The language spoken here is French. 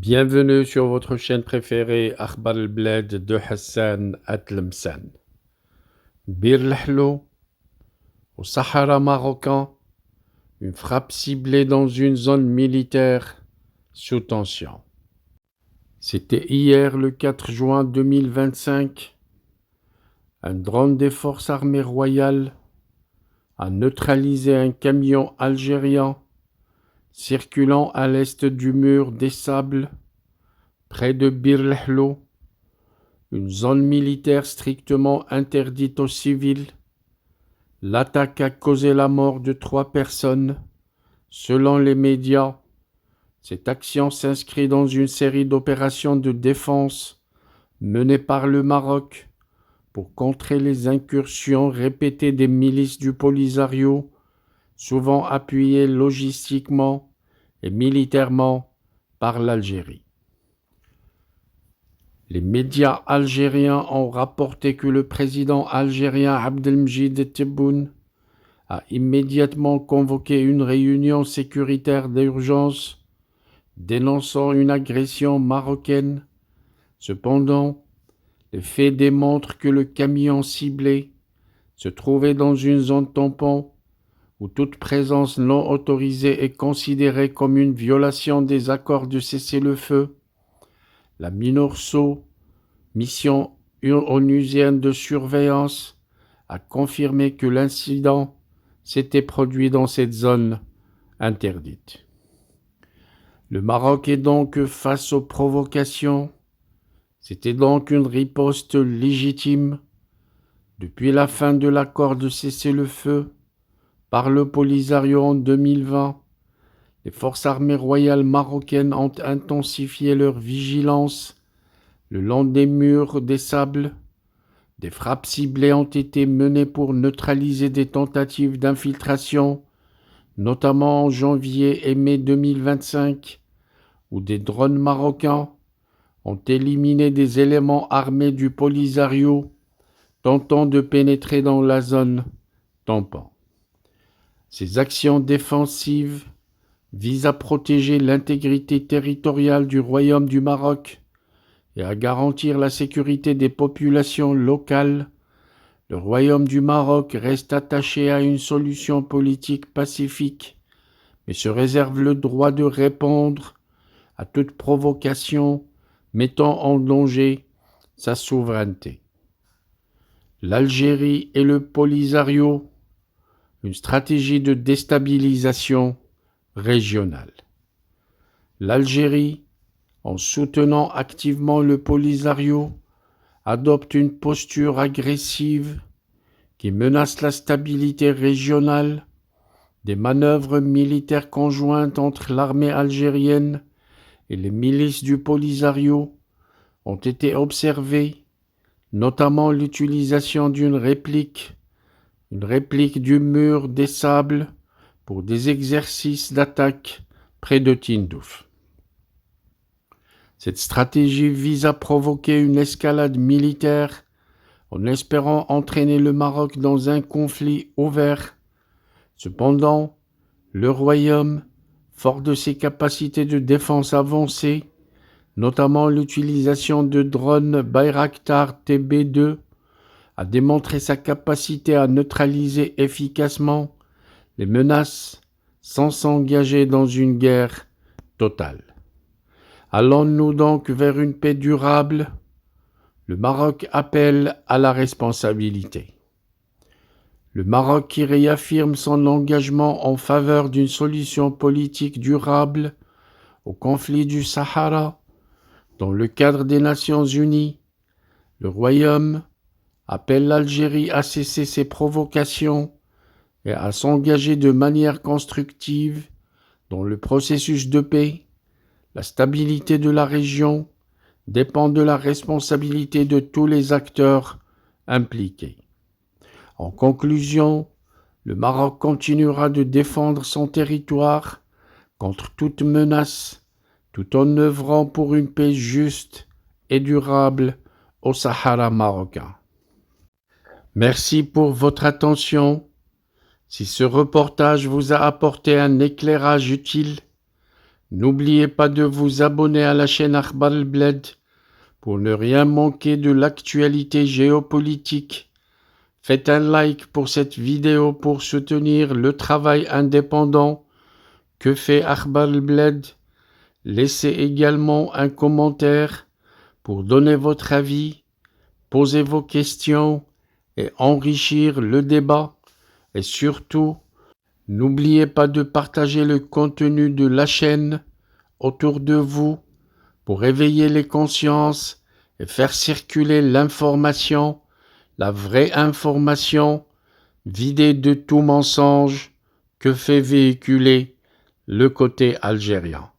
Bienvenue sur votre chaîne préférée Akhbar al-Bled de Hassan Atlemsan. Bir Lhlo, au Sahara marocain, une frappe ciblée dans une zone militaire sous tension. C'était hier le 4 juin 2025. Un drone des forces armées royales a neutralisé un camion algérien circulant à l'est du mur des Sables, près de Bir Lhlo, une zone militaire strictement interdite aux civils. L'attaque a causé la mort de 3 personnes. Selon les médias, cette action s'inscrit dans une série d'opérations de défense menées par le Maroc pour contrer les incursions répétées des milices du Polisario, souvent appuyées logistiquement et militairement par l'Algérie. Les médias algériens ont rapporté que le président algérien Abdelmjid Tebboune a immédiatement convoqué une réunion sécuritaire d'urgence, dénonçant une agression marocaine. Cependant, les faits démontrent que le camion ciblé se trouvait dans une zone tampon où toute présence non autorisée est considérée comme une violation des accords de cessez-le-feu. La MINURSO, mission onusienne de surveillance, a confirmé que l'incident s'était produit dans cette zone interdite. Le Maroc est donc face aux provocations. C'était donc une riposte légitime. Depuis la fin de l'accord de cessez-le-feu par le Polisario en 2020, les forces armées royales marocaines ont intensifié leur vigilance le long des murs des Sables. Des frappes ciblées ont été menées pour neutraliser des tentatives d'infiltration, notamment en janvier et mai 2025, où des drones marocains ont éliminé des éléments armés du Polisario tentant de pénétrer dans la zone tampon. Ces actions défensives visent à protéger l'intégrité territoriale du Royaume du Maroc et à garantir la sécurité des populations locales. Le Royaume du Maroc reste attaché à une solution politique pacifique, mais se réserve le droit de répondre à toute provocation mettant en danger sa souveraineté. L'Algérie et le Polisario, une stratégie de déstabilisation régionale. L'Algérie, en soutenant activement le Polisario, adopte une posture agressive qui menace la stabilité régionale. Des manœuvres militaires conjointes entre l'armée algérienne et les milices du Polisario ont été observées, notamment l'utilisation d'une réplique du mur des Sables pour des exercices d'attaque près de Tindouf. Cette stratégie vise à provoquer une escalade militaire en espérant entraîner le Maroc dans un conflit ouvert. Cependant, le Royaume, fort de ses capacités de défense avancées, notamment l'utilisation de drones Bayraktar TB2, a démontré sa capacité à neutraliser efficacement les menaces sans s'engager dans une guerre totale. Allons-nous donc vers une paix durable? Le Maroc appelle à la responsabilité. Le Maroc qui réaffirme son engagement en faveur d'une solution politique durable au conflit du Sahara dans le cadre des Nations Unies. Le Royaume appelle l'Algérie à cesser ses provocations et à s'engager de manière constructive dans le processus de paix. La stabilité de la région dépend de la responsabilité de tous les acteurs impliqués. En conclusion, le Maroc continuera de défendre son territoire contre toute menace, tout en œuvrant pour une paix juste et durable au Sahara marocain. Merci pour votre attention. Si ce reportage vous a apporté un éclairage utile, N'oubliez pas de vous abonner à la chaîne Akhbar al-Bled pour ne rien manquer de l'actualité géopolitique. Faites un like pour cette vidéo pour soutenir le travail indépendant que fait Akhbar al-Bled. Laissez également un commentaire pour donner votre avis, poser vos questions et enrichir le débat. Et surtout, n'oubliez pas de partager le contenu de la chaîne autour de vous pour éveiller les consciences et faire circuler l'information, la vraie information, vidée de tout mensonge que fait véhiculer le côté algérien.